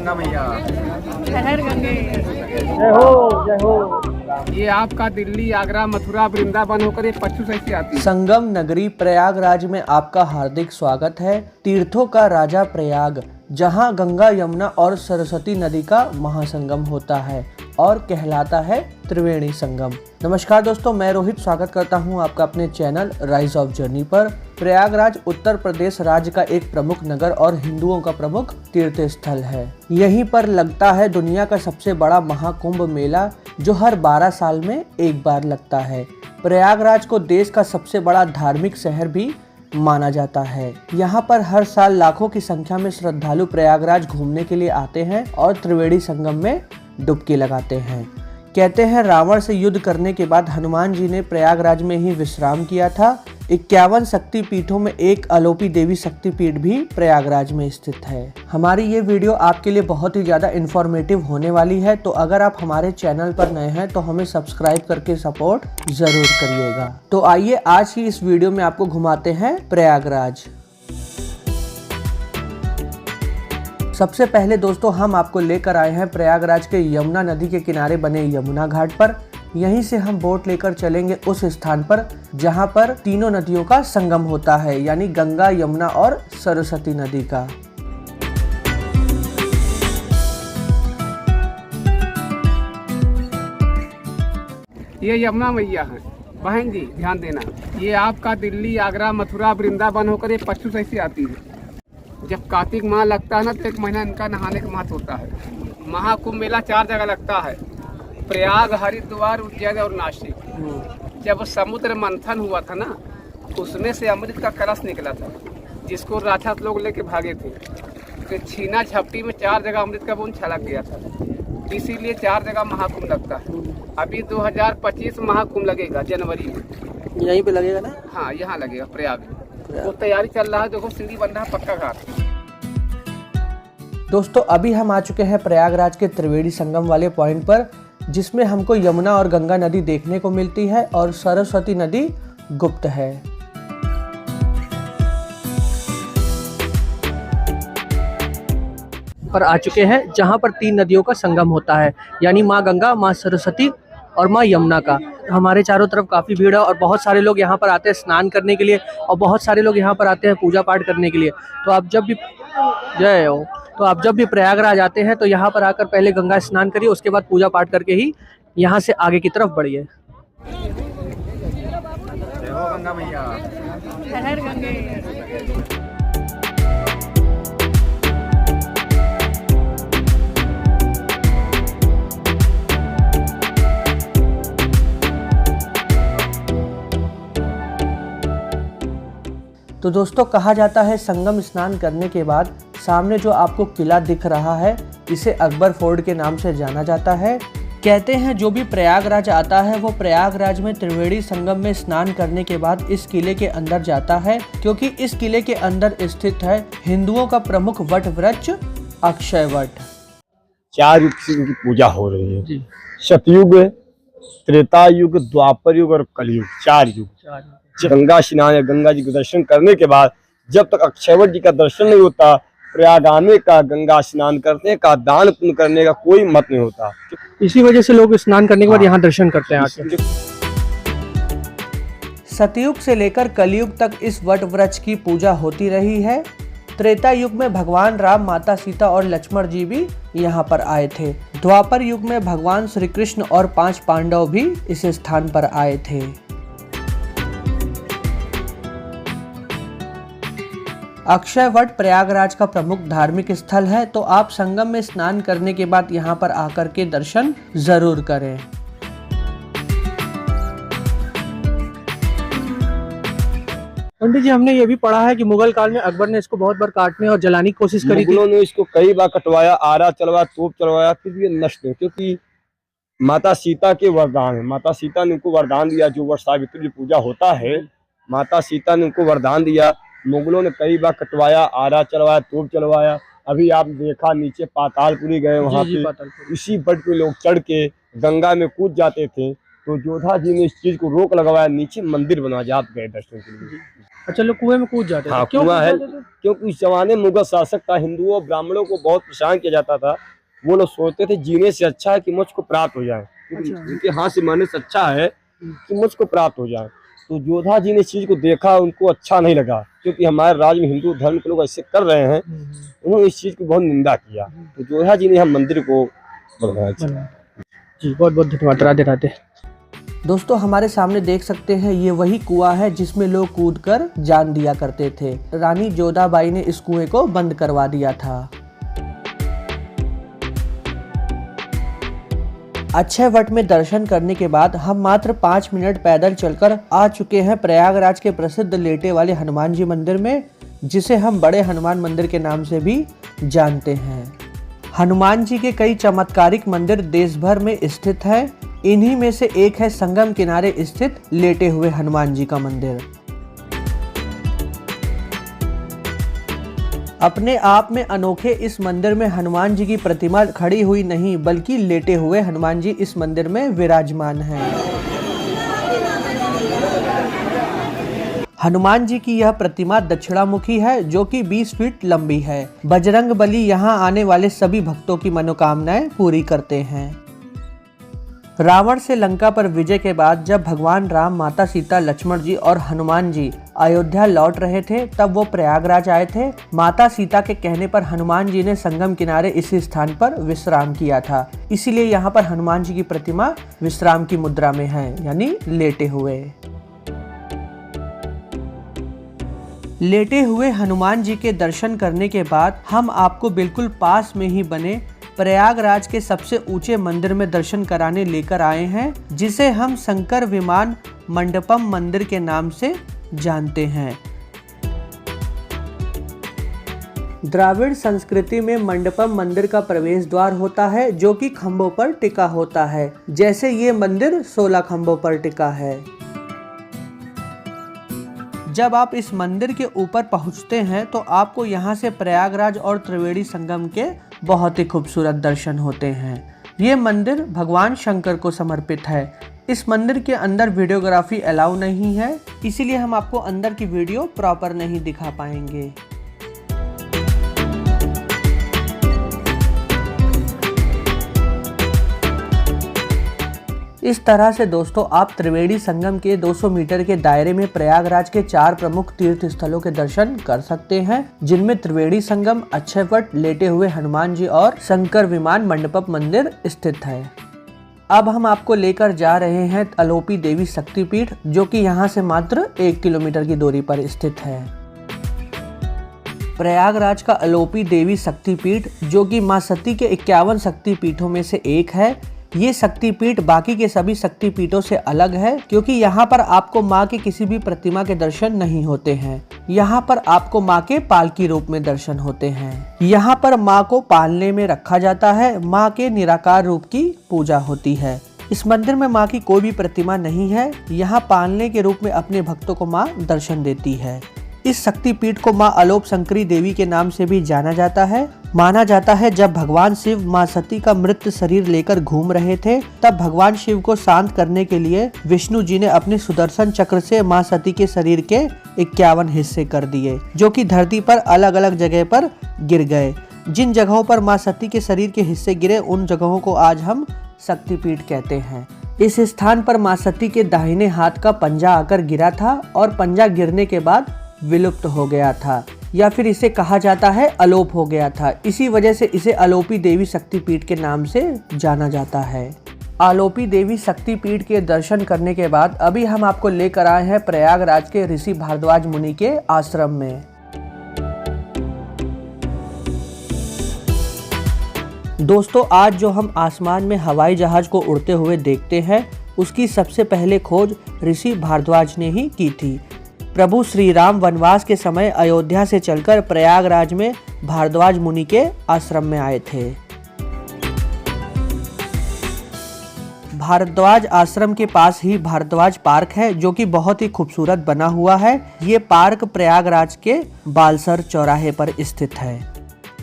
गंगा मैया। हर गंगे। जय हो जय हो। ये आपका दिल्ली, आगरा, मथुरा, वृंदावन होकर ये पश्चिम साइड से आती है। संगम नगरी प्रयागराज में आपका हार्दिक स्वागत है। तीर्थों का राजा प्रयाग, जहां गंगा, यमुना और सरस्वती नदी का महासंगम होता है और कहलाता है त्रिवेणी संगम। नमस्कार दोस्तों, मैं रोहित स्वागत करता हूं आपका अपने चैनल राइज ऑफ जर्नी पर। प्रयागराज उत्तर प्रदेश राज्य का एक प्रमुख नगर और हिंदुओं का प्रमुख तीर्थ स्थल है। यहीं पर लगता है दुनिया का सबसे बड़ा महाकुंभ मेला, जो हर 12 साल में एक बार लगता है। प्रयागराज को देश का सबसे बड़ा धार्मिक शहर भी माना जाता है। यहाँ पर हर साल लाखों की संख्या में श्रद्धालु प्रयागराज घूमने के लिए आते हैं और त्रिवेणी संगम में डुबकी लगाते हैं। कहते हैं रावण से युद्ध करने के बाद हनुमान जी ने प्रयागराज में ही विश्राम किया था। 51 शक्तिपीठों में एक अलोपी देवी शक्तिपीठ भी प्रयागराज में स्थित है। हमारी ये वीडियो आपके लिए बहुत ही ज़्यादा इन्फॉर्मेटिव होने वाली है, तो अगर आप हमारे चैनल पर नए हैं तो हमें सब्सक्राइब करके सपोर्ट ज़रूर करिएगा। तो आइए आज ही इस वीडियो में आपको घुमाते हैं प्रयागराज। सबसे पहले दोस्तों हम आपको लेकर आए हैं प्रयागराज के यमुना नदी के किनारे बने यमुना घाट पर। यहीं से हम बोट लेकर चलेंगे उस स्थान पर जहां पर तीनों नदियों का संगम होता है, यानी गंगा, यमुना और सरस्वती नदी का। ये यमुना मैया है बहन जी, ध्यान देना। ये आपका दिल्ली, आगरा, मथुरा, वृंदावन होकर ये पश्चिम साइड से आती है। जब कार्तिक माह लगता है ना तो एक महीना इनका नहाने का महत्व होता है। महाकुंभ मेला 4 जगह लगता है, प्रयाग, हरिद्वार, उज्जैन और नासिक। जब समुद्र मंथन हुआ था ना, उसमें से अमृत का कलश निकला था, जिसको राक्षस लोग लेके भागे थे। तो छीना झपटी में 4 जगह अमृत का बूंद छलक गया था, इसीलिए 4 जगह महाकुंभ लगता है। अभी 2025 महाकुंभ लगेगा जनवरी में। यहीं पे लगेगा ना? हाँ, यहाँ लगेगा प्रयाग। वो तैयारी चल रहा है, देखो सीढ़ी बन रहा है, पक्का घाट। दोस्तों अभी हम आ चुके हैं प्रयागराज के त्रिवेणी संगम वाले पॉइंट पर, जिसमें हमको यमुना और गंगा नदी देखने को मिलती है और सरस्वती नदी गुप्त है। पर आ चुके हैं जहां पर 3 नदियों का संगम होता है, यानी माँ गंगा, माँ सरस्वती और माँ यमुना का। हमारे चारों तरफ काफ़ी भीड़ है और बहुत सारे लोग यहाँ पर आते हैं स्नान करने के लिए और बहुत सारे लोग यहाँ पर आते हैं पूजा पाठ करने के लिए। तो आप जब भी जय हो, तो आप जब भी प्रयागराज आते हैं तो यहाँ पर आकर पहले गंगा स्नान करिए, उसके बाद पूजा पाठ करके ही यहाँ से आगे की तरफ बढ़िए। जय हो गंगा मैया। हर गंगे। तो दोस्तों कहा जाता है संगम स्नान करने के बाद सामने जो आपको किला दिख रहा है, इसे अकबर फोर्ट के नाम से जाना जाता है। कहते हैं जो भी प्रयागराज आता है वो प्रयागराज में त्रिवेणी संगम में स्नान करने के बाद इस किले के अंदर जाता है, क्योंकि इस किले के अंदर स्थित है हिंदुओं का प्रमुख वट वृक्ष अक्षय वट। 4 युग से इनकी पूजा हो रही है। सतयुग, त्रेता युग, द्वापर युग और कलयुग, 4 युग। गंगा स्नान या गंगा जी के दर्शन करने के बाद जब तक अक्षयवट जी का दर्शन नहीं होता, प्रयाग आने का, गंगा स्नान करने का, दान पुण्य करने का कोई मत नहीं होता। इसी वजह से लोग स्नान करने के बाद यहाँ दर्शन करते हैं आके। सतयुग से लेकर कलयुग तक इस वट वृक्ष की पूजा होती रही है। त्रेता युग में भगवान राम, माता सीता और लक्ष्मण जी भी यहाँ पर आए थे। द्वापर युग में भगवान श्री कृष्ण और 5 पांडव भी इस स्थान पर आए थे। अक्षय वट प्रयागराज का प्रमुख धार्मिक स्थल है, तो आप संगम में स्नान करने के बाद यहाँ पर आकर के दर्शन जरूर करें। पंडित जी, हमने ये भी पढ़ा है कि मुगल काल में अकबर ने इसको बहुत बार काटने और जलाने की कोशिश करी थी। मुगलों ने इसको कई बार कटवाया, आरा चलवाया, तोप चलवाया, फिर ये नष्ट नहीं, क्योंकि माता सीता के वरदान है। माता सीता ने उनको वरदान दिया, जो वट सावित्री पूजा होता है, माता सीता ने उनको वरदान दिया। मुगलों ने कई बार कटवाया, आरा चलवाया, तोप चलवाया। अभी आप देखा नीचे पातालपुरी गए, वहाँ पे इसी बट पे लोग चढ़ के गंगा में कूद जाते थे। तो जोधा जी ने इस चीज को रोक लगवाया, नीचे मंदिर बनवा, आप गए दर्शन के लिए। अच्छा, लोग कुएं में कूद जाते थे। हाँ, क्यों कुआं कूद है, जाते थे? क्योंकि उस जमाने में मुगल शासक था, हिंदुओं और ब्राह्मणों को बहुत परेशान किया जाता था। वो लोग सोचते थे जीने से अच्छा है कि मुझको प्राप्त हो जाए, अच्छा। उनके हाथ से मरने से अच्छा है कि मुझको प्राप्त हो जाए। तो जोधा जी ने इस चीज को देखा, उनको अच्छा नहीं लगा, क्योंकि हमारे राज्य में हिंदू धर्म के लोग ऐसे कर रहे हैं। उन्होंने इस चीज की बहुत निंदा किया, तो जोधा जी ने हम मंदिर को बनवाया। जी, बहुत बहुत धन्यवाद। राधे राधे। दोस्तों, हमारे सामने देख सकते हैं, ये वही कुआं है जिसमें लोग कूदकर जान दिया करते थे। रानी जोधाबाई ने इस कुएं को बंद करवा दिया था। अक्षय वट में दर्शन करने के बाद हम मात्र 5 मिनट पैदल चलकर आ चुके हैं प्रयागराज के प्रसिद्ध लेटे वाले हनुमान जी मंदिर में, जिसे हम बड़े हनुमान मंदिर के नाम से भी जानते हैं। हनुमान जी के कई चमत्कारिक मंदिर देश भर में स्थित हैं। इन्हीं में से एक है संगम किनारे स्थित लेटे हुए हनुमान जी का मंदिर। अपने आप में अनोखे इस मंदिर में हनुमान जी की प्रतिमा खड़ी हुई नहीं, बल्कि लेटे हुए हनुमान जी इस मंदिर में विराजमान हैं। हनुमान जी की यह प्रतिमा दक्षिणामुखी है, जो कि 20 फीट लंबी है। बजरंगबली यहाँ आने वाले सभी भक्तों की मनोकामनाएं पूरी करते हैं। रावण से लंका पर विजय के बाद जब भगवान राम, माता सीता, लक्ष्मण जी और हनुमान जी अयोध्या लौट रहे थे, तब वो प्रयागराज आए थे। माता सीता के कहने पर हनुमान जी ने संगम किनारे इसी स्थान पर विश्राम किया था। इसीलिए यहाँ पर हनुमान जी की प्रतिमा विश्राम की मुद्रा में है, यानी लेटे हुए। लेटे हुए हनुमान जी के दर्शन करने के बाद हम आपको बिल्कुल पास में ही बने प्रयागराज के सबसे ऊंचे मंदिर में दर्शन कराने लेकर आए हैं, जिसे हम शंकर विमान मंडपम मंदिर के नाम से जानते हैं। द्राविड़ संस्कृति में मंडपम मंदिर का प्रवेश द्वार होता है, जो कि खंभों पर टिका होता है। जैसे ये मंदिर 16 खंभों पर टिका है। जब आप इस मंदिर के ऊपर पहुंचते हैं तो आपको यहाँ से प्रयागराज और त्रिवेणी संगम के बहुत ही खूबसूरत दर्शन होते हैं। ये मंदिर भगवान शंकर को समर्पित है। इस मंदिर के अंदर वीडियोग्राफी अलाउ नहीं है, इसीलिए हम आपको अंदर की वीडियो प्रॉपर नहीं दिखा पाएंगे। इस तरह से दोस्तों आप त्रिवेणी संगम के 200 मीटर के दायरे में प्रयागराज के 4 प्रमुख तीर्थ स्थलों के दर्शन कर सकते हैं, जिनमें त्रिवेणी संगम, अक्षय वट, लेटे हुए हनुमान जी और शंकर विमान मंडपम मंदिर स्थित है। अब हम आपको लेकर जा रहे हैं अलोपी देवी शक्तिपीठ, जो कि यहाँ से मात्र 1 किलोमीटर की दूरी पर स्थित है। प्रयागराज का अलोपी देवी शक्तिपीठ, जो कि मां सती के 51 शक्तिपीठों में से एक है, ये शक्तिपीठ बाकी के सभी शक्तिपीठों से अलग है, क्योंकि यहाँ पर आपको माँ के किसी भी प्रतिमा के दर्शन नहीं होते हैं। यहाँ पर आपको माँ के पालकी रूप में दर्शन होते हैं। यहाँ पर माँ को पालने में रखा जाता है। माँ के निराकार रूप की पूजा होती है। इस मंदिर में माँ की कोई भी प्रतिमा नहीं है। यहाँ पालने के रूप में अपने भक्तों को माँ दर्शन देती है। इस शक्तिपीठ को माँ अलोप शंकरी देवी के नाम से भी जाना जाता है। माना जाता है जब भगवान शिव माँ सती का मृत शरीर लेकर घूम रहे थे, तब भगवान शिव को शांत करने के लिए विष्णु जी ने अपने सुदर्शन चक्र से माँ सती के शरीर के 51 हिस्से कर दिए, जो कि धरती पर अलग अलग जगह पर गिर गए। जिन जगहों पर माँ सती के शरीर के हिस्से गिरे, उन जगहों को आज हम शक्तिपीठ कहते हैं। इस स्थान पर माँ सती के दाहिने हाथ का पंजा आकर गिरा था और पंजा गिरने के बाद विलुप्त हो गया था, या फिर इसे कहा जाता है अलोप हो गया था। इसी वजह से इसे अलोपी देवी शक्तिपीठ के नाम से जाना जाता है। आलोपी देवी शक्तिपीठ के दर्शन करने के बाद अभी हम आपको लेकर आए हैं प्रयागराज के ऋषि भारद्वाज मुनि के आश्रम में। दोस्तों, आज जो हम आसमान में हवाई जहाज को उड़ते हुए देखते हैं, उसकी सबसे पहले खोज ऋषि भारद्वाज ने ही की थी। प्रभु श्री राम वनवास के समय अयोध्या से चलकर प्रयागराज में भारद्वाज मुनि के आश्रम में आए थे। भारद्वाज आश्रम के पास ही भारद्वाज पार्क है, जो कि बहुत ही खूबसूरत बना हुआ है। ये पार्क प्रयागराज के बालसर चौराहे पर स्थित है।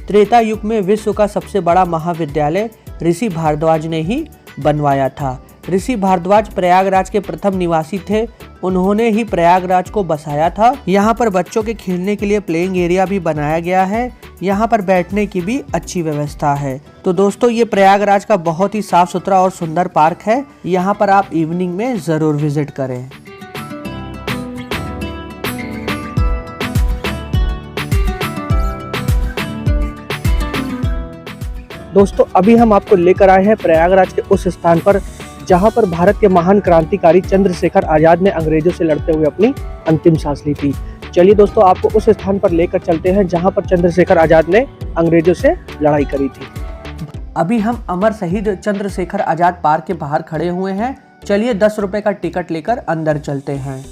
त्रेता युग में विश्व का सबसे बड़ा महाविद्यालय ऋषि भारद्वाज ने ही बनवाया था। ऋषि भारद्वाज प्रयागराज के प्रथम निवासी थे। उन्होंने ही प्रयागराज को बसाया था। यहाँ पर बच्चों के खेलने के लिए प्लेइंग एरिया भी बनाया गया है। यहाँ पर बैठने की भी अच्छी व्यवस्था है। तो दोस्तों ये प्रयागराज का बहुत ही साफ सुथरा और सुंदर पार्क है। यहाँ पर आप इवनिंग में जरूर विजिट करें। दोस्तों अभी हम आपको लेकर आए हैं प्रयागराज के उस स्थान पर जहां पर भारत के महान क्रांतिकारी चंद्रशेखर आजाद ने अंग्रेजों से लड़ते हुए अपनी अंतिम सांस ली थी। चलिए दोस्तों आपको उस स्थान पर लेकर चलते हैं जहां पर चंद्रशेखर आजाद ने अंग्रेजों से लड़ाई करी थी। अभी हम अमर शहीद चंद्रशेखर आजाद पार्क के बाहर खड़े हुए हैं। चलिए 10 रुपए का टिकट लेकर अंदर चलते हैं।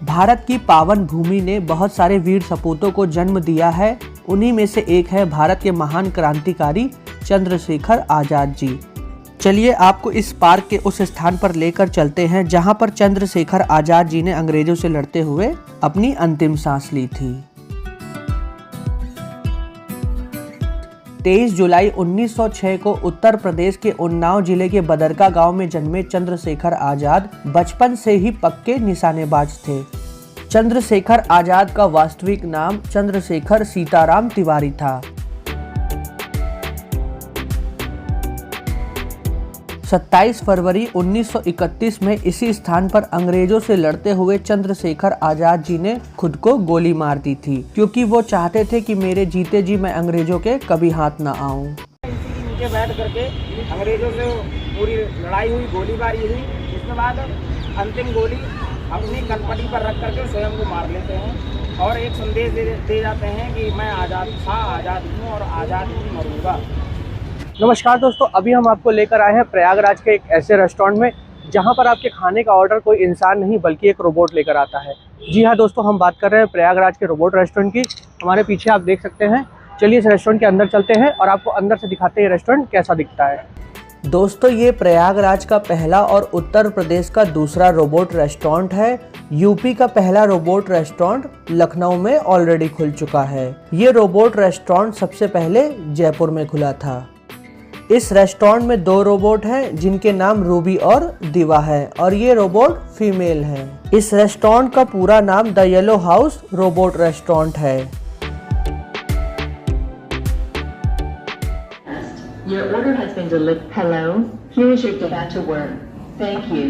भारत की पावन भूमि ने बहुत सारे वीर सपूतों को जन्म दिया है। उन्हीं में से एक है भारत के महान क्रांतिकारी चंद्रशेखर आजाद जी। चलिए आपको इस पार्क के उस स्थान पर लेकर चलते हैं जहां पर चंद्रशेखर आजाद जी ने अंग्रेजों से लड़ते हुए अपनी अंतिम सांस ली थी। 23 जुलाई 1906 को उत्तर प्रदेश के उन्नाव जिले के बदरका गांव में जन्मे चंद्रशेखर आजाद बचपन से ही पक्के निशानेबाज थे। चंद्रशेखर आजाद का वास्तविक नाम चंद्रशेखर सीताराम तिवारी था। 27 फरवरी 1931 में इसी स्थान पर अंग्रेजों से लड़ते हुए चंद्रशेखर आजाद जी ने खुद को गोली मार दी थी, क्योंकि वो चाहते थे कि मेरे जीते जी मैं अंग्रेजों के कभी हाथ ना आऊं। नीचे बैठ करके अंग्रेजों से पूरी लड़ाई हुई, गोलीबारी हुई। इसके बाद अंतिम गोली अपनी कनपटी पर रख करके स्वयं को मार लेते हैं और एक संदेश दे जाते हैं कि मैं आज़ाद था, आज़ाद हूँ और आज़ाद ही मरूंगा। नमस्कार दोस्तों, अभी हम आपको लेकर आए हैं प्रयागराज के एक ऐसे रेस्टोरेंट में जहां पर आपके खाने का ऑर्डर कोई इंसान नहीं बल्कि एक रोबोट लेकर आता है। जी हाँ दोस्तों, हम बात कर रहे हैं प्रयागराज के रोबोट रेस्टोरेंट की। हमारे पीछे आप देख सकते हैं। चलिए इस रेस्टोरेंट के अंदर चलते हैं और आपको अंदर से दिखाते हैं रेस्टोरेंट कैसा दिखता है। दोस्तों ये प्रयागराज का पहला और उत्तर प्रदेश का दूसरा रोबोट रेस्टोरेंट है। यूपी का पहला रोबोट रेस्टोरेंट लखनऊ में ऑलरेडी खुल चुका है। ये रोबोट रेस्टोरेंट सबसे पहले जयपुर में खुला था। इस रेस्टोरेंट में 2 रोबोट हैं जिनके नाम रूबी और दिवा है और ये रोबोट फीमेल है। इस रेस्टोरेंट का पूरा नाम the yellow house robot restaurant है। Your order has been delivered. Hello, here is your get back to work. Thank you.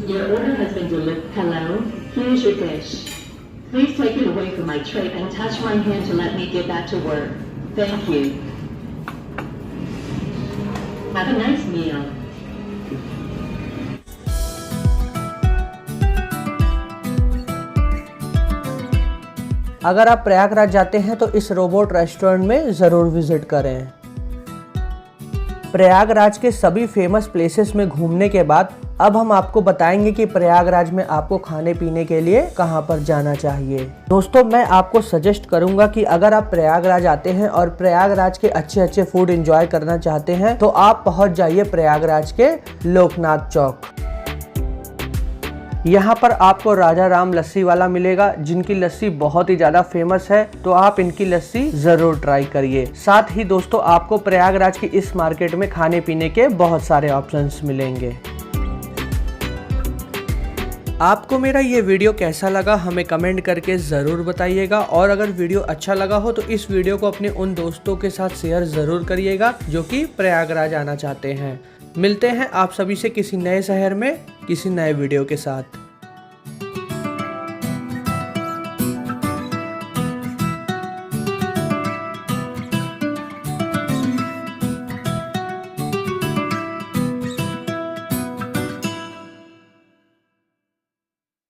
Your order has been delivered. Hello, here is your dish. Please take it away from my tray and touch my hand to let me get back to work. Thank you. Have a nice meal. अगर आप प्रयागराज जाते हैं तो इस robot restaurant में ज़रूर visit करें। प्रयागराज के सभी फेमस प्लेसेस में घूमने के बाद अब हम आपको बताएंगे कि प्रयागराज में आपको खाने पीने के लिए कहां पर जाना चाहिए। दोस्तों मैं आपको सजेस्ट करूंगा कि अगर आप प्रयागराज आते हैं और प्रयागराज के अच्छे अच्छे फूड एंजॉय करना चाहते हैं तो आप पहुंच जाइए प्रयागराज के लोकनाथ चौक। यहाँ पर आपको राजा राम लस्सी वाला मिलेगा जिनकी लस्सी बहुत ही ज़्यादा फेमस है, तो आप इनकी लस्सी ज़रूर ट्राई करिए। साथ ही दोस्तों आपको प्रयागराज की इस मार्केट में खाने पीने के बहुत सारे ऑप्शंस मिलेंगे। आपको मेरा ये वीडियो कैसा लगा हमें कमेंट करके ज़रूर बताइएगा, और अगर वीडियो अच्छा लगा हो तो इस वीडियो को अपने उन दोस्तों के साथ शेयर ज़रूर करिएगा जो कि प्रयागराज आना चाहते हैं। मिलते हैं आप सभी से किसी नए शहर में किसी नए वीडियो के साथ।